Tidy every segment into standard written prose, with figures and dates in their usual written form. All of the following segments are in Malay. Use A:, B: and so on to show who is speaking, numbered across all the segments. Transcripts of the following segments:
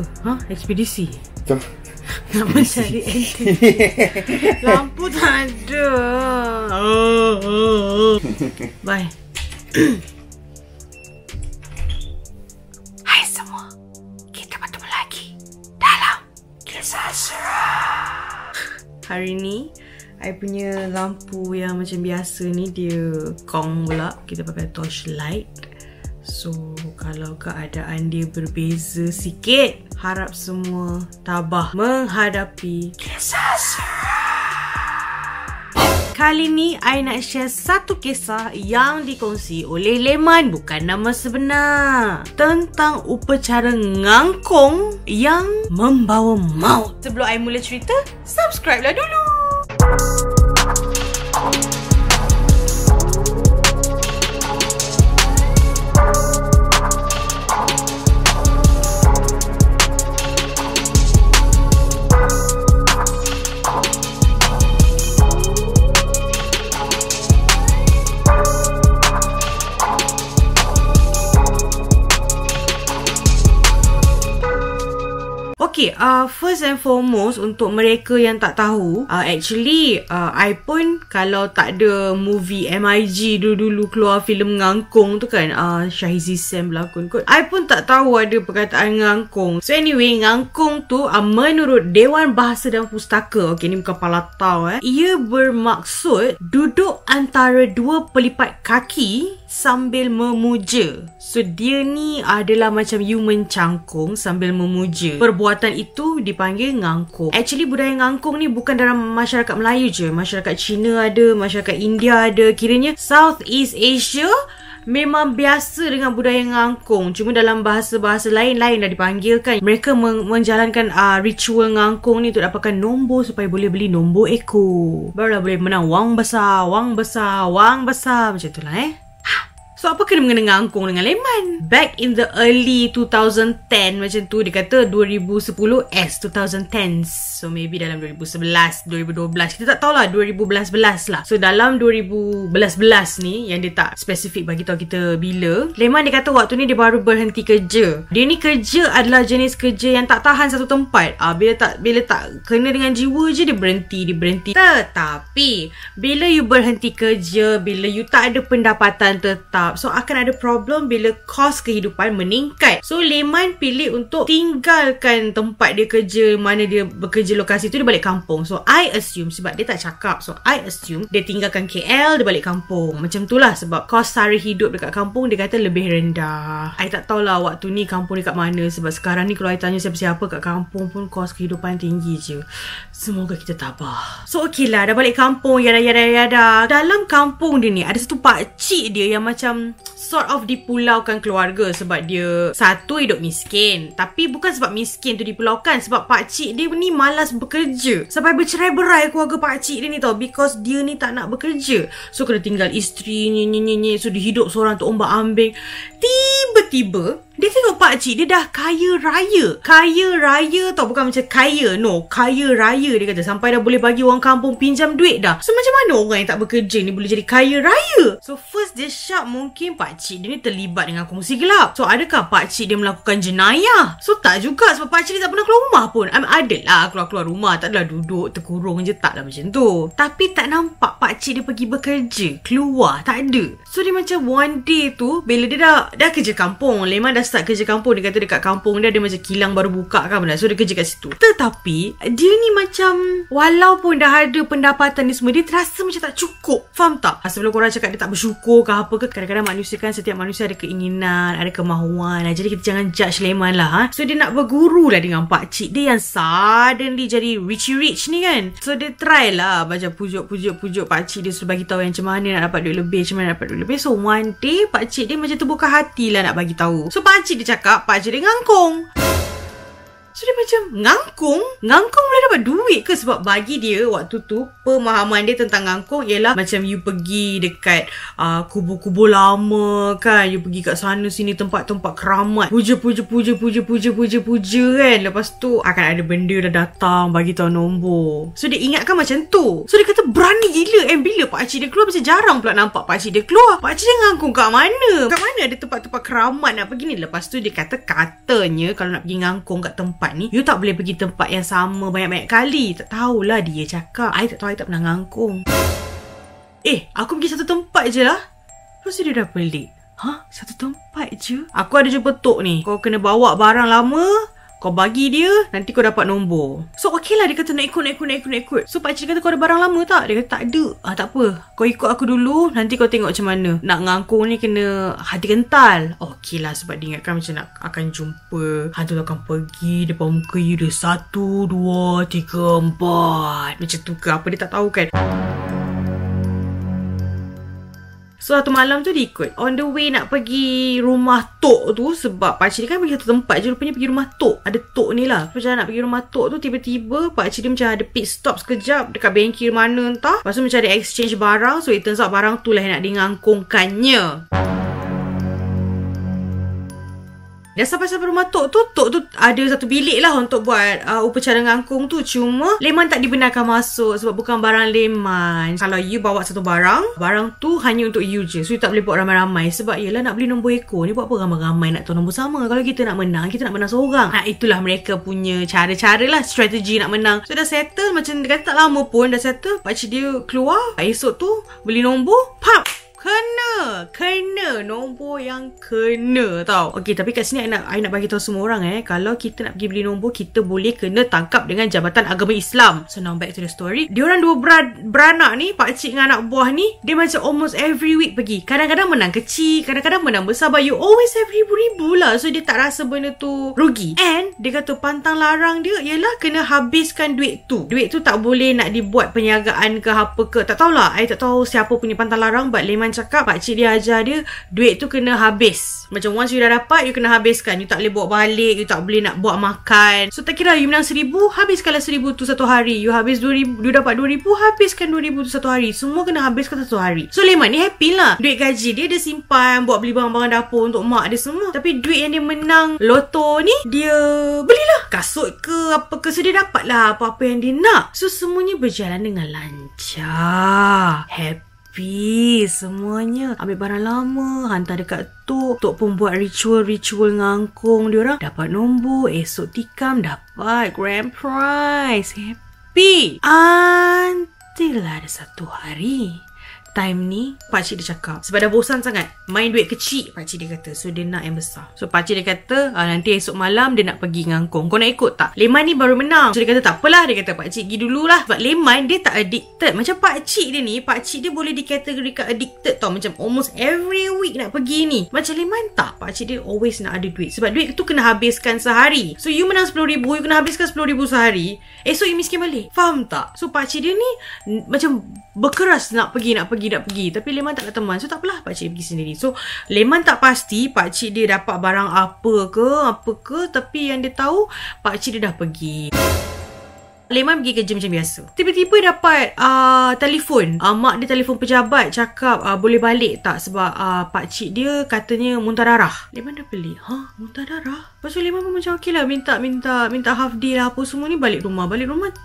A: apa? Ekspedisi.
B: Betul.
A: Nak mencari antik. Lampu tak ada. Bye. Hai semua. Kita bertemu lagi dalam Kisah Seram. Hari ni I punya lampu yang macam biasa ni dia kong pula. Kita pakai torchlight. So kalau keadaan dia berbeza sikit, harap semua tabah menghadapi kisah seram. Kali ni I nak share satu kisah yang dikongsi oleh Leman, bukan nama sebenar, tentang upacara ngangkung yang membawa maut. Sebelum I mula cerita, subscribe lah dulu. Okay, first and foremost untuk mereka yang tak tahu, actually I pun kalau tak ada movie MIG dulu-dulu keluar filem ngangkung tu kan, Shahizi Sam berlakon kot, I pun tak tahu ada perkataan ngangkung. So anyway, ngangkung tu menurut Dewan Bahasa dan Pustaka, okay ni bukan palatau, ia bermaksud duduk antara dua pelipat kaki sambil memuja. So dia ni adalah macam you mencangkung sambil memuja. Perbuatan itu dipanggil ngangkung. Actually budaya ngangkung ni bukan dalam masyarakat Melayu je, masyarakat Cina ada, masyarakat India ada. Kiranya Southeast Asia memang biasa dengan budaya ngangkung. Cuma dalam bahasa-bahasa lain-lain dah dipanggilkan. Mereka menjalankan ritual ngangkung ni untuk dapatkan nombor supaya boleh beli nombor ekor. Barulah boleh menang wang besar, wang besar, wang besar. Macam tu lah So apa kena mengena ngangkung dengan Leman? Back in the early 2010 macam tu, dia kata 2010s, 2010s. So maybe dalam 2011, 2012, kita tak tahulah, 2011 lah. So dalam 2011 ni yang dia tak spesifik bagi tahu kita bila, Leman dia kata waktu ni dia baru berhenti kerja. Dia ni kerja adalah jenis kerja yang tak tahan satu tempat. Bila tak kena dengan jiwa je dia berhenti. Tetapi bila you berhenti kerja, bila you tak ada pendapatan tetap, so akan ada problem bila kos kehidupan meningkat. So Leman pilih untuk tinggalkan tempat dia kerja, mana dia bekerja lokasi tu, dia balik kampung. So I assume, sebab dia tak cakap, so I assume dia tinggalkan KL, dia balik kampung. Macam tu lah, sebab kos sara hidup dekat kampung dia kata lebih rendah. I tak tahulah waktu ni kampung dekat mana, sebab sekarang ni kalau I tanya siapa-siapa kat kampung pun kos kehidupan tinggi je. Semoga kita tabah. So okey lah, dah balik kampung, yada. Dalam kampung dia ni ada satu pakcik dia yang macam sort of dipulaukan keluarga, sebab dia satu hidup miskin. Tapi bukan sebab miskin tu dipulaukan, sebab pakcik dia ni malas bekerja. Sampai bercerai-berai keluarga pakcik dia ni tau, because dia ni tak nak bekerja. So kena tinggal isteri ni. So dia hidup seorang tu ombak ambing. Tiba-tiba dia tengok pakcik dia dah kaya raya. Kaya raya tau, bukan macam kaya, no, kaya raya dia kata. Sampai dah boleh bagi orang kampung pinjam duit dah. So macam mana orang yang tak bekerja ni boleh jadi kaya raya? So first dia syak mungkin pakcik dia ni terlibat dengan kongsi gelap. So adakah pakcik dia melakukan jenayah? So tak juga, sebab pakcik dia tak pernah keluar rumah pun. Adalah keluar-keluar rumah, tak adalah duduk terkurung je, taklah macam tu. Tapi tak nampak pakcik dia pergi bekerja, keluar, tak ada. So dia macam one day tu, bila dia dah kerja kampung, Leman dah start kerja kampung. Dia kata dekat kampung dia ada macam kilang baru buka kan benda. So dia kerja kat situ. Tetapi dia ni macam, walaupun dah ada pendapatan ni semua, dia terasa macam tak cukup. Faham tak? Sebelum korang cakap dia tak bersyukur ke apa ke, kadang-kadang manusia kan, setiap manusia ada keinginan, ada kemahuan. Jadi kita jangan judge Leman lah. So dia nak berguru lah dengan pakcik dia yang suddenly jadi rich ni kan. So dia try lah macam pujuk pakcik dia suruh bagi tahu yang macam mana nak dapat duit lebih, macam mana nak dapat duit lebih. So one day pakcik dia macam terbuka hati lah nak bagi tahu. So pakcik dia cakap pakcik dia ngangkung. So dia macam, ngangkung boleh dapat duit ke? Sebab bagi dia waktu tu, pemahaman dia tentang ngangkung ialah macam you pergi dekat kubur-kubur lama kan, you pergi kat sana sini tempat-tempat keramat, puja kan. Lepas tu akan ada benda dah datang bagi tahu nombor. So dia ingatkan macam tu. So dia kata berani gila. Bila pakcik dia keluar, macam jarang pula nampak pakcik dia keluar. Pakcik dia ngangkung kat mana? Kat mana ada tempat-tempat keramat nak pergi ni? Lepas tu dia kata katanya kalau nak pergi ngangkung kat tempat ni, you tak boleh pergi tempat yang sama banyak-banyak kali. Tak tahulah dia cakap. I tak tahu, I tak pernah ngangkung. Aku pergi satu tempat je lah. Lepas tu dia dah pelik. Satu tempat je? Aku ada jumpa tok ni. Kau kena bawa barang lama, kau bagi dia, nanti kau dapat nombor. So okey lah, dia kata nak ikut. So pakcik kata kau ada barang lama tak? Dia kata tak ada. Tak apa, kau ikut aku dulu, nanti kau tengok macam mana. Nak ngangkung ni kena hati kental. Okey lah, sebab dia ingatkan macam nak akan jumpa hantu tu akan pergi depan muka you dia 1, 2, 3, 4 macam tu ke apa, dia tak tahu kan. So satu malam tu dia ikut. On the way nak pergi rumah tok tu, sebab pakcik dia kan pergi satu tempat je, rupanya pergi rumah tok. Ada tok ni lah. Macam nak pergi rumah tok tu, tiba-tiba pakcik dia macam ada pit stop sekejap dekat bengkel mana entah. Lepas tu macam ada exchange barang. So it turns out barang tu lah yang nak dingangkungkannya. Dah sampai rumah tok tu ada satu bilik lah untuk buat upacara ngangkung tu. Cuma Leman tak dibenarkan masuk sebab bukan barang Leman. Kalau you bawa satu barang tu hanya untuk you je. So you tak boleh buat ramai-ramai. Sebab yelah nak beli nombor ekor ni, buat apa ramai-ramai nak tahu nombor sama. Kalau kita nak menang seorang. Itulah mereka punya cara-cara lah, strategi nak menang. So dah settle, macam dia kata tak lama pun dah settle. Pakcik dia keluar, esok tu beli nombor, pap! Kena nombor yang kena tau. Okey, tapi kat sini I nak bagi tahu semua orang kalau kita nak pergi beli nombor, kita boleh kena tangkap dengan Jabatan Agama Islam. So now back to the story. Diorang dua beranak ni, pakcik dengan anak buah ni, dia macam almost every week pergi. Kadang-kadang menang kecil, kadang-kadang menang besar, but you always have ribu-ribu lah. So dia tak rasa benda tu rugi. And dia kata pantang larang dia ialah kena habiskan duit tu. Duit tu tak boleh nak dibuat perniagaan ke apa ke. Tak tahulah, I tak tahu siapa punya pantang larang, but Leman cakap pakcik dia ajar dia duit tu kena habis. Macam once you dah dapat, you kena habiskan. You tak boleh bawa balik, you tak boleh nak buat makan. So tak kira you menang 1,000, habiskanlah 1,000 tu satu hari. You habis 2,000, you dapat 2,000, habiskan 2,000 tu satu hari. Semua kena habiskan satu hari. So Leman ni happy lah. Duit gaji dia simpan buat beli barang-barang dapur untuk mak dia semua. Tapi duit yang dia menang loto ni, dia belilah kasut ke apa ke. So dia dapat lah apa-apa yang dia nak. So semuanya berjalan dengan lancar. Happy semuanya. Ambil barang lama, hantar dekat tok. Tok pun buat ritual ngangkung diorang. Dapat nombor, esok tikam dapat grand prize. Happy. Until ada satu hari, time ni pakcik dia cakap, sebab dah bosan sangat main duit kecil, pakcik dia kata. So dia nak yang besar. So pakcik dia kata nanti esok malam dia nak pergi ngangkung. Kau nak ikut tak? Leman ni baru menang. So dia kata tak apalah. Dia kata pakcik pergi dululah. Sebab Leman dia tak addicted. Macam pakcik dia ni, pakcik dia boleh dikategorikan addicted tau. Macam almost every week nak pergi ni. Macam Leman tak. Pakcik dia always nak ada duit. Sebab duit tu kena habiskan sehari. So you menang 10,000, you kena habiskan 10,000 sehari. Esok you miskin balik. Faham tak? So pakcik dia ni macam berkeras nak pergi. Tapi Leman tak ada teman. So tak apalah, pakcik pergi sendiri. So Leman tak pasti pakcik dia dapat barang apa ke. Tapi yang dia tahu, pakcik dia dah pergi. Leman pergi kerja macam biasa. Tiba-tiba dapat telefon. Mak dia telefon pejabat, cakap boleh balik tak sebab pakcik dia katanya muntah darah. Leman dah pelik. Muntah darah? Lepas tu Leman pun macam okey lah, minta half day lah apa semua ni. Balik rumah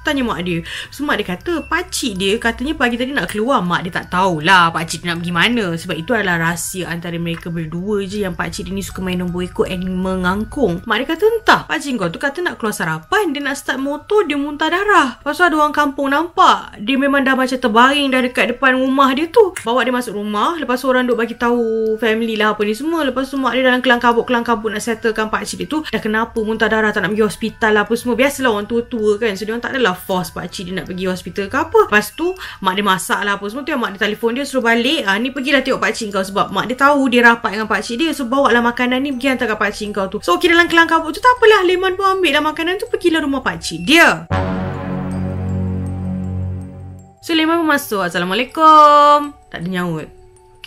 A: tanya mak dia. So mak dia kata pakcik dia katanya pagi tadi nak keluar. Mak dia tak tahulah pakcik dia nak pergi mana, sebab itu adalah rahsia antara mereka berdua je, yang pakcik dia ni suka main nombor ekor and mengangkung. Mak dia kata entah, pakcik kau tu kata nak keluar sarapan, dia nak start motor, dia muntah darah. Lepas tu ada orang kampung nampak, dia memang dah macam terbaring dah dekat depan rumah dia tu. Bawa dia masuk rumah. Lepas tu orang duk bagi tahu family lah apa ni semua. Lepas tu mak dia dalam kelang kabut nak settlekan pakcik dia tu dah kenapa muntah darah, tak nak pergi hospital lah apa semua. Biasalah orang tua-tua kan. So dia orang tak adalah force pakcik dia nak pergi hospital ke apa. Lepas tu mak dia masak lah apa semua tu. Mak dia telefon dia suruh balik. Ni pergilah tengok pakcik kau, sebab mak dia tahu dia rapat dengan pakcik dia. So bawa lah makanan ni pergi hantar kat pakcik kau tu. So okey, dalam kelang kabut tu tak apalah, Leman pun ambil lah makanan tu, pergilah rumah pakcik dia. So Leman pun masuk. Assalamualaikum. Tak ada nyaut.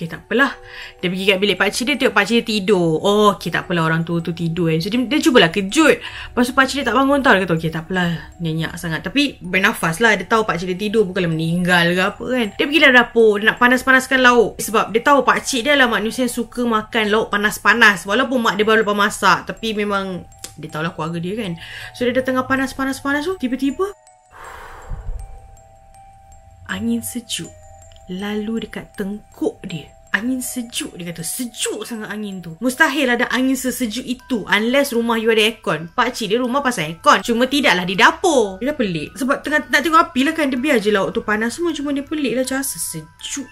A: Okay, tak apalah. Dia pergi kat bilik pakcik dia, tengok pakcik dia tidur. Oh, okay, tak apalah, orang tua tu tidur kan. So dia cubalah kejut. Lepas tu pakcik dia tak bangun tau. Dia kata, okay, tak apalah, nyenyak sangat. Tapi bernafas lah. Dia tahu pakcik dia tidur, bukanlah meninggal ke apa kan. Dia pergi dalam dapur, dia nak panas-panaskan lauk. Sebab dia tahu pakcik dia lah manusia yang suka makan lauk panas-panas. Walaupun mak dia baru lepas masak, tapi memang dia tahulah keluarga dia kan. So dia dah tengah panas-panas tu, tiba-tiba angin sejuk lalu dekat tengkuk dia. Angin sejuk, dia kata sejuk sangat angin tu. Mustahil ada angin sesejuk itu unless rumah you ada aircon. Pakcik dia rumah pasal aircon, cuma tidaklah di dapur. Dia dah pelik sebab tengah nak tengok api lah kan. Dia biar je lauk tu panas semua, cuma dia pelik lah, rasa sejuk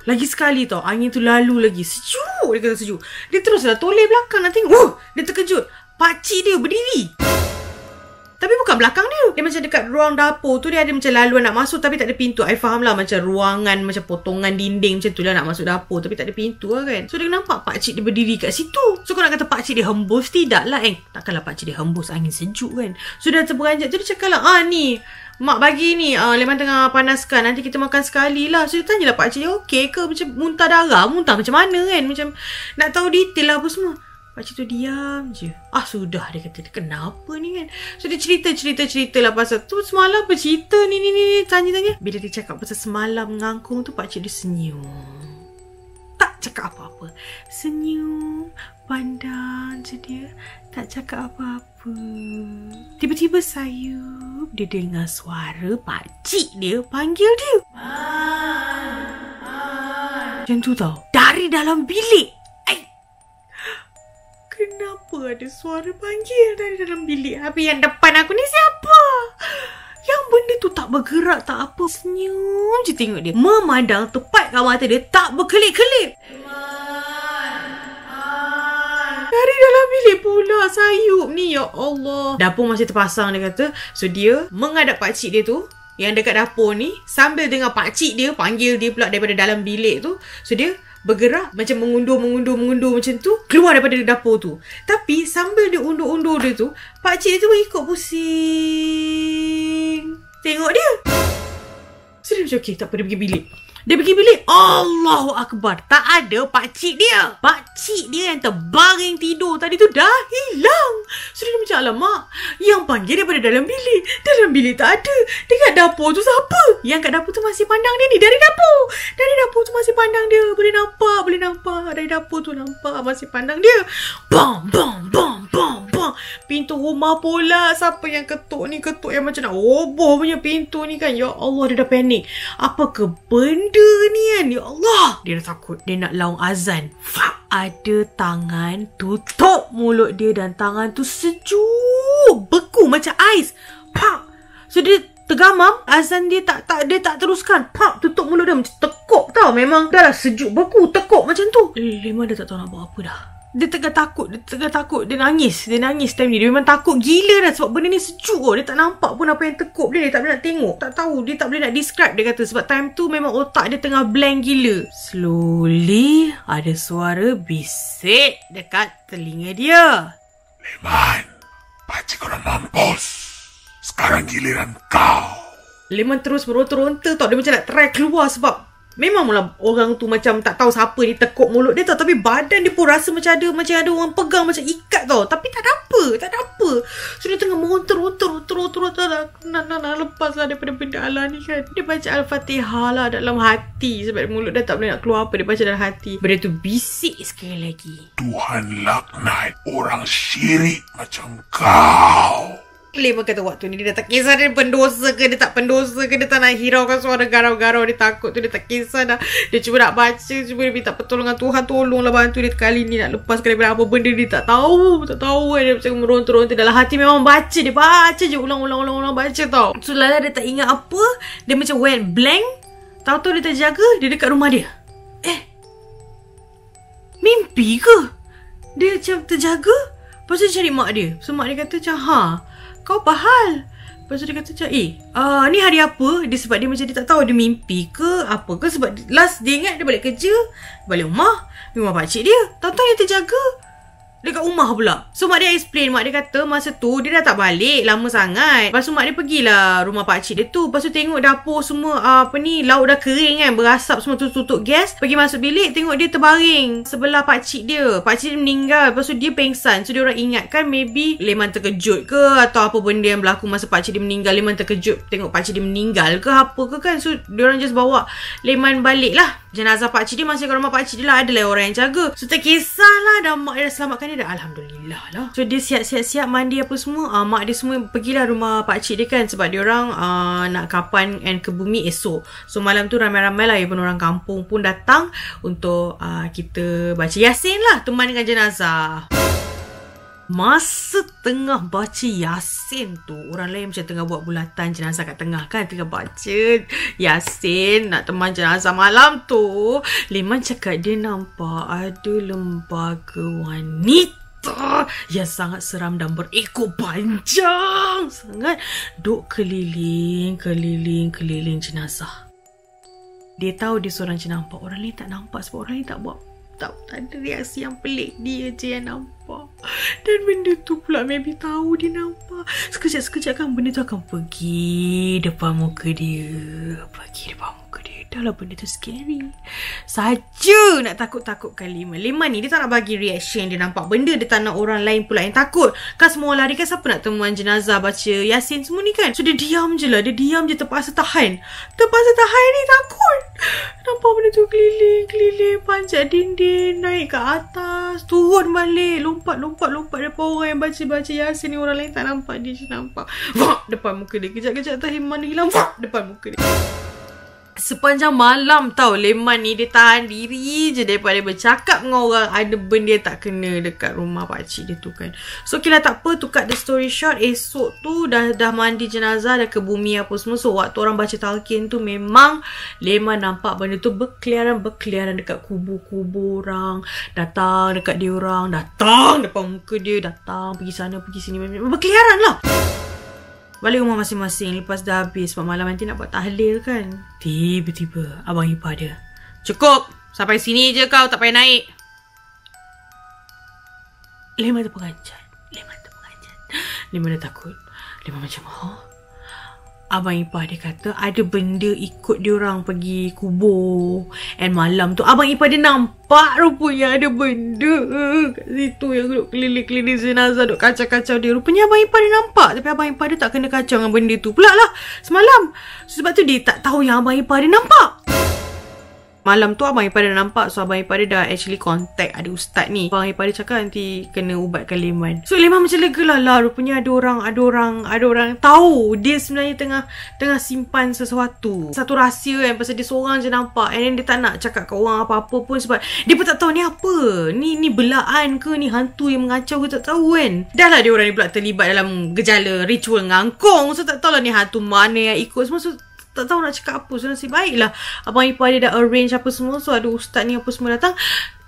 A: Lagi sekali tau, angin tu lalu lagi. Sejuk, dia kata sejuk. Dia teruslah toleh belakang nak tengok. Dia terkejut, pakcik dia berdiri. Tapi bukan belakang dia. Dia macam dekat ruang dapur tu, dia ada macam laluan nak masuk tapi tak ada pintu. I faham lah, macam ruangan, macam potongan dinding macam tu lah nak masuk dapur, tapi tak ada pintu lah kan. So dia nampak pakcik dia berdiri kat situ. So kau nak kata pakcik dia hembus? Tidak lah takkanlah pakcik dia hembus angin sejuk kan. So dia terperanjat tu, dia cakap lah, ni mak bagi ni, Leman tengah panaskan, nanti kita makan sekali lah. So dia tanyalah pakcik dia, okey ke? Macam muntah darah, muntah macam mana kan. Macam nak tahu detail lah apa semua. Pakcik tu diam je. Sudah, dia kata, kenapa ni kan. So dia cerita lah pasal tu. Semalam apa cerita ni, tanya-tanya. Bila dia cakap pasal semalam ngangkung tu, pakcik dia senyum. Tak cakap apa-apa. Senyum, pandang je dia. Tak cakap apa-apa. Tiba-tiba sayup, dia dengar suara pakcik dia panggil dia. Macam tu tau. Dari dalam bilik. Kenapa ada suara panggil dari dalam bilik? Habis yang depan aku ni siapa? Yang benda tu tak bergerak, tak apa. Senyum je tengok dia. Memandang tepat kat mata dia, tak berkelip-kelip. Dari dalam bilik pula sayup ni, ya Allah. Dapur masih terpasang, dia kata. So dia menghadap pakcik dia tu yang dekat dapur ni, sambil dengar pakcik dia panggil dia pula daripada dalam bilik tu. So dia bergerak macam mengundur macam tu, keluar daripada dapur tu. Tapi sambil dia undur dia tu, pakcik dia tu ikut pusing tengok dia. So dia macam, okay, tak apa, dia pergi bilik. Dia pergi bilik, Allahu Akbar, tak ada pakcik dia. Pakcik dia yang terbaring tidur tadi tu dah hilang. So dia macam, alamak, yang panggil daripada dalam bilik. Dalam bilik tak ada. Dekat dapur tu siapa? Yang kat dapur tu masih pandang dia ni. Dari dapur tu masih pandang dia. Boleh nampak. Dari dapur tu nampak masih pandang dia. Bang. Pintu rumah pula. Siapa yang ketuk ni? Ketuk yang macam nak roboh punya pintu ni kan. Ya Allah, dia dah panik. Apa ke benda ni kan? Ya Allah, dia dah takut. Dia nak laung azan. Ada tangan tutup mulut dia dan tangan tu sejuk, beku macam ais. So dia tergamam. Azan dia tak teruskan. Tutup mulut dia macam tekuk tau. Memang dah lah sejuk, beku, tekuk macam tu. Leman dia tak tahu nak buat apa dah. Dia tengah takut. Dia nangis time ni. Dia memang takut gila dah sebab benda ni sejuk. Dia tak nampak pun apa yang tekuk dia. Dia tak boleh nak tengok. Tak tahu. Dia tak boleh nak describe, dia kata. Sebab time tu memang otak dia tengah blank gila. Slowly ada suara bisik dekat telinga dia.
B: Leman, pakcik kau dah mampus. Sekarang giliran kau.
A: Leman terus meronta-ronta tau. Dia macam nak try keluar sebab memang mula orang tu macam tak tahu siapa dia tekuk mulut dia tau. Tapi badan dia pun rasa macam ada orang pegang, macam ikat tau. Tapi tak ada apa. So dia tengah meronta-ronta nak lepas lah daripada benda Allah ni kan. Dia baca Al-Fatihah lah dalam hati. Sebab mulut dia tak boleh nak keluar apa. Dia baca dalam hati. Benda tu bisik sekali lagi.
B: Tuhan laknat orang syirik macam kau.
A: Leman kata waktu ni dia dah tak kisah dia pendosa ke dia tak pendosa ke. Dia tak nak hiraukan suara garau-garau. Dia takut tu, dia tak kisah dah. Dia cuba nak baca, cuba dia minta pertolongan Tuhan. Tolonglah bantu dia kali ni nak lepaskan daripada apa benda dia tak tahu kan. Dia macam meronta-ronta dalam hati. Memang baca, dia baca je ulang baca tau. So lala dia tak ingat apa. Dia macam went blank. Tahu-tahu dia terjaga, dia dekat rumah dia. Mimpi ke? Dia macam terjaga. Lepas tu dia cari mak dia. So mak dia kata macam, kau apa hal? Lepas tu dia kata macam, ni hari apa? Dia sebab dia macam dia tak tahu dia mimpi ke apa ke. Sebab last dia ingat dia balik kerja, balik rumah pakcik dia. Tahu-tahu dia terjaga. dekat rumah pula. So mak dia explain, mak dia kata masa tu dia dah tak balik lama sangat. Lepas tu mak dia pergilah rumah pakcik dia tu. Lepas tu tengok dapur semua lauk dah kering kan, berasap semua, tutup gas. Pergi masuk bilik, tengok dia terbaring sebelah pakcik dia. Pakcik dia meninggal. Lepas tu dia pengsan. So dia orang ingatkan maybe Leman terkejut ke atau apa benda yang berlaku masa pakcik dia meninggal. Leman terkejut tengok pakcik dia meninggal ke apa ke kan. So dia orang just bawa Leman balik lah. Jenazah pakcik dia masih kat rumah pakcik dia lah. Adalah orang yang jaga. So tak kisahlah, dah mak dia dah selamatkan dia dah. Alhamdulillah lah. So dia siap-siap mandi apa semua. Mak dia semua pergilah rumah pakcik dia kan. Sebab dia orang nak kapan and ke bumi esok. So malam tu ramai-ramai lah even orang kampung pun datang untuk kita baca Yasin lah, teman dengan jenazah. Masa tengah baca Yasin tu, orang lain macam tengah buat bulatan, jenazah kat tengah kan, tengah baca Yasin nak teman jenazah malam tu. Leman cakap dia nampak ada lembaga wanita yang sangat seram dan berekor panjang sangat duk keliling jenazah. Dia tahu dia seorang je nampak, orang lain tak nampak sebab orang lain tak ada reaksi yang pelik, dia je yang nampak. Dan benda tu pula maybe tahu dia nampak. Sekejap-sekejap kan benda tu akan pergi depan muka dia. Dah lah benda tu scary. Saja nak takut-takutkan Leman ni dia tak nak bagi reaction dia nampak benda. Dia tak nak orang lain pula yang takut. Kan semua lari kan, siapa nak temuan jenazah baca Yasin semua ni kan. So dia diam je lah. Dia diam je, terpaksa tahan ni, takut. Nampak benda tu keliling panjat dinding, naik ke atas, turun balik, lompat depan orang yang baca Yasin ni. Orang lain tak nampak, dia je nampak. Wah, depan muka dia. Kejap-kejap tahu Leman ni hilang. Wah, depan muka dia. Sepanjang malam tau Leman ni dia tahan diri je daripada bercakap dengan orang ada benda yang tak kena dekat rumah pakcik dia tu kan. So okay lah, tak apa, to cut the story short, esok tu dah mandi jenazah, dah ke bumi apa semua. So waktu orang baca talqin tu memang Leman nampak benda tu berkeliaran dekat kubur orang, datang dekat dia orang, datang depan muka dia, datang pergi sana pergi sini, berkeliaran lah. Balik rumah masing-masing. Lepas dah habis sebab malam nanti nak buat tahlil kan. Tiba-tiba abang ipar dia, "Cukup, sampai sini je kau, tak payah naik." Leman terperanjat. Leman dah takut. Leman macam, abang ipar dia kata ada benda ikut dia orang pergi kubur. And malam tu abang ipar dia nampak rupanya ada benda kat situ yang duduk keliling-keliling jenazah, duduk kacau-kacau dia. Rupanya abang ipar dia nampak, tapi abang ipar dia tak kena kacau dengan benda tu pula lah semalam. Sebab tu dia tak tahu yang abang ipar dia nampak. Malam tu abang ipar dia nampak. So abang ipar dia dah actually contact ada ustaz ni. Abang ipar dia cakap nanti kena ubatkan Leman. So Leman macam lega lah. Rupanya ada orang tahu dia sebenarnya tengah simpan sesuatu, satu rahsia kan, pasal dia seorang je nampak. And then dia tak nak cakap kat orang apa-apa pun sebab dia pun tak tahu ni apa. Ni belaan ke, ni hantu yang mengacau ke, tak tahu kan. Dah lah dia orang ni pula terlibat dalam gejala ritual ngangkong. So tak tahu lah ni hantu mana yang ikut semua. So tak tahu nak cakap apa. So nasib baiklah abang ipar dia dah arrange apa semua. So ada ustaz ni apa semua datang.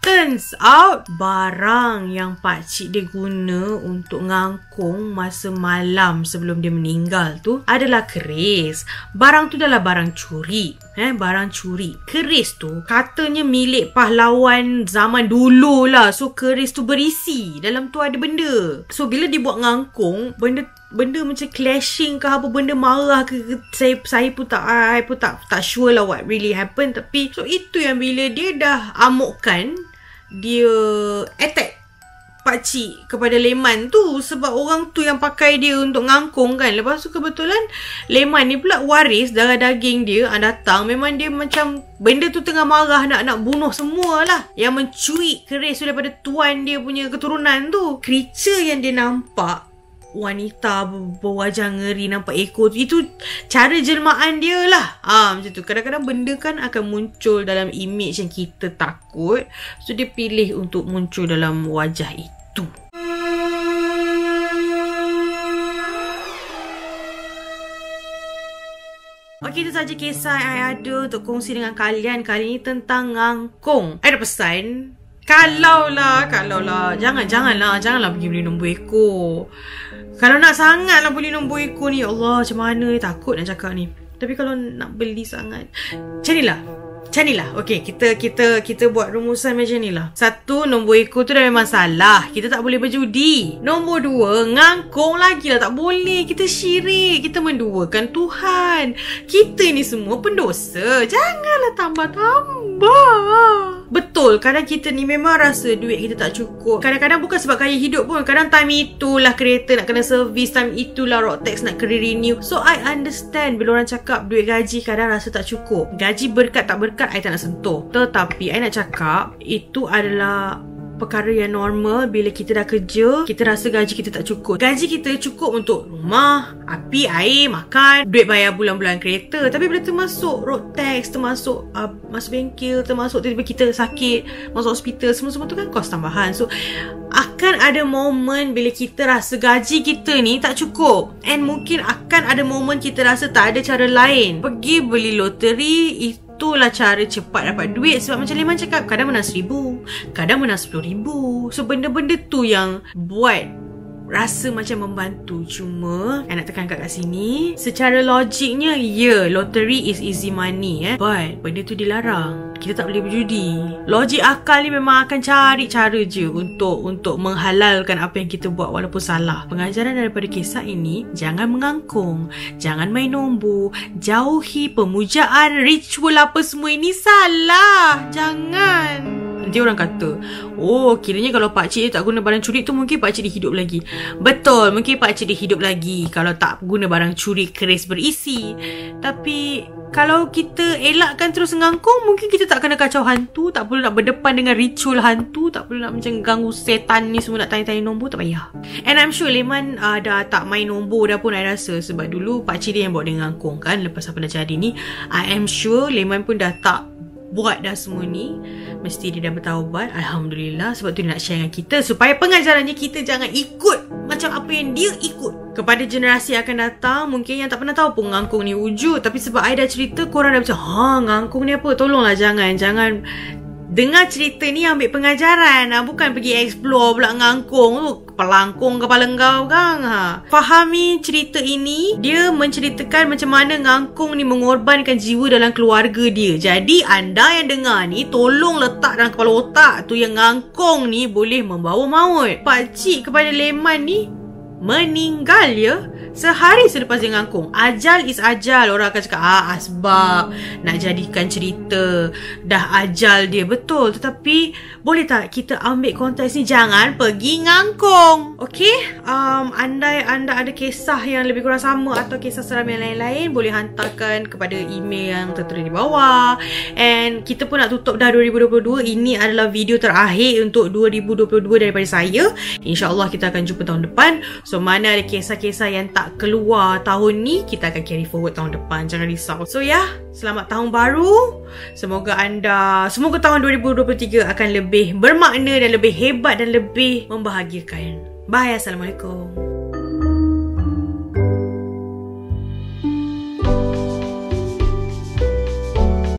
A: Turns out barang yang pakcik dia guna untuk ngangkung masa malam sebelum dia meninggal tu adalah keris. Barang tu adalah barang curi. Barang curi. Keris tu katanya milik pahlawan zaman dulu lah. So keris tu berisi, dalam tu ada benda. So bila dia buat ngangkung, benda macam clashing ke apa, benda marah ke, saya pun tak sure lah what really happened. Tapi so itu yang bila dia dah amukkan, dia attack pakcik kepada Leman tu sebab orang tu yang pakai dia untuk ngangkung kan. Lepas tu kebetulan Leman ni pula waris darah daging dia datang. Memang dia macam benda tu tengah marah nak bunuh semua lah yang mencuri keris tu daripada tuan dia punya keturunan tu. Creature yang dia nampak, wanita berwajah ngeri, nampak ekor tu, itu cara jelmaan dia lah. Macam tu. Kadang-kadang benda kan akan muncul dalam image yang kita takut. So dia pilih untuk muncul dalam wajah itu. Okey, itu saja kisah yang I ada untuk kongsi dengan kalian kali ini tentang ngangkung. I ada pesan, Kalaulah Janganlah pergi beli nombor ekor. Kalau nak sangat lah beli nombor ekor ni, Allah macam mana ni, takut nak cakap ni. Tapi kalau nak beli sangat, macam ni lah, Macam ni lah. Okay, kita buat rumusan macam ni lah. 1, nombor ekor tu dah memang salah. Kita tak boleh berjudi. Nombor 2, ngangkung lagi lah. Tak boleh. Kita syirik. Kita menduakan Tuhan. Kita ni semua pendosa. Janganlah tambah-tambah. Betul, kadang kita ni memang rasa duit kita tak cukup. Kadang-kadang bukan sebab gaya hidup pun. Kadang time itulah kereta nak kena servis, time itulah road tax nak kena renew. So I understand bila orang cakap duit gaji kadang rasa tak cukup. Gaji berkat tak berkat, I tak nak sentuh. Tetapi I nak cakap itu adalah perkara yang normal. Bila kita dah kerja, kita rasa gaji kita tak cukup. Gaji kita cukup untuk rumah, api, air, makan, duit bayar bulan-bulan kereta. Tapi bila termasuk road tax, termasuk masuk bengkel, termasuk tiba-tiba kita sakit, masuk hospital, semua-semua tu kan kos tambahan. So akan ada momen bila kita rasa gaji kita ni tak cukup. And mungkin akan ada momen kita rasa tak ada cara lain. Pergi beli loteri, itulah cara cepat dapat duit. Sebab macam Leman cakap, kadang menang 1,000, kadang menang 10,000. So benda-benda tu yang buat rasa macam membantu. Cuma I nak tekankan kat sini, secara logiknya, lottery is easy money but benda tu dilarang. Kita tak boleh berjudi. Logik akal ni memang akan cari cara je untuk menghalalkan apa yang kita buat walaupun salah. Pengajaran daripada kisah ini, jangan mengangkung, jangan main nombor, jauhi pemujaan, ritual apa semua ini salah. Jangan. Nanti orang kata, oh kiranya kalau pakcik tak guna barang curi tu mungkin pakcik dia hidup lagi. Betul, mungkin pakcik dia hidup lagi kalau tak guna barang curi keris berisi. Tapi kalau kita elakkan terus ngangkung, mungkin kita tak kena kacau hantu, tak perlu nak berdepan dengan ritual hantu, tak perlu nak macam ganggu setan ni semua nak tanya-tanya nombor, tak payah. And I'm sure Leman dah tak main nombor dah pun I rasa. Sebab dulu pakcik dia yang bawa dia ngangkung kan. Lepas apa dah jadi ni, I am sure Leman pun dah tak buat dah semua ni. Mesti dia dah bertaubat, Alhamdulillah. Sebab tu dia nak share dengan kita supaya pengajarannya kita jangan ikut macam apa yang dia ikut. Kepada generasi akan datang, mungkin yang tak pernah tahu pun ngangkung ni wujud. Tapi sebab I dah cerita, korang dah macam, ngangkung ni apa? Tolonglah jangan dengar cerita ni ambil pengajaran. Bukan pergi explore pula ngangkung tu. Pelangkung kepala kau kan. Fahami cerita ini. Dia menceritakan macam mana ngangkung ni mengorbankan jiwa dalam keluarga dia. Jadi anda yang dengar ni, tolong letak dalam kepala otak tu yang ngangkung ni boleh membawa maut. Pakcik kepada Leman ni meninggal sehari selepas dia ngangkung. Ajal is ajal. Orang akan cakap asbab nak jadikan cerita dah ajal dia. Betul. Tetapi boleh tak kita ambil konteks ni, jangan pergi ngangkung. Okay, andai anda ada kisah yang lebih kurang sama atau kisah seram yang lain-lain, boleh hantarkan kepada email yang tertera di bawah. And kita pun nak tutup dah 2022. Ini adalah video terakhir untuk 2022 daripada saya. InsyaAllah kita akan jumpa tahun depan. So mana ada kisah-kisah yang tak keluar tahun ni, kita akan carry forward tahun depan. Jangan risau. So selamat tahun baru. Semoga tahun 2023 akan lebih bermakna dan lebih hebat dan lebih membahagiakan. Bye. Assalamualaikum.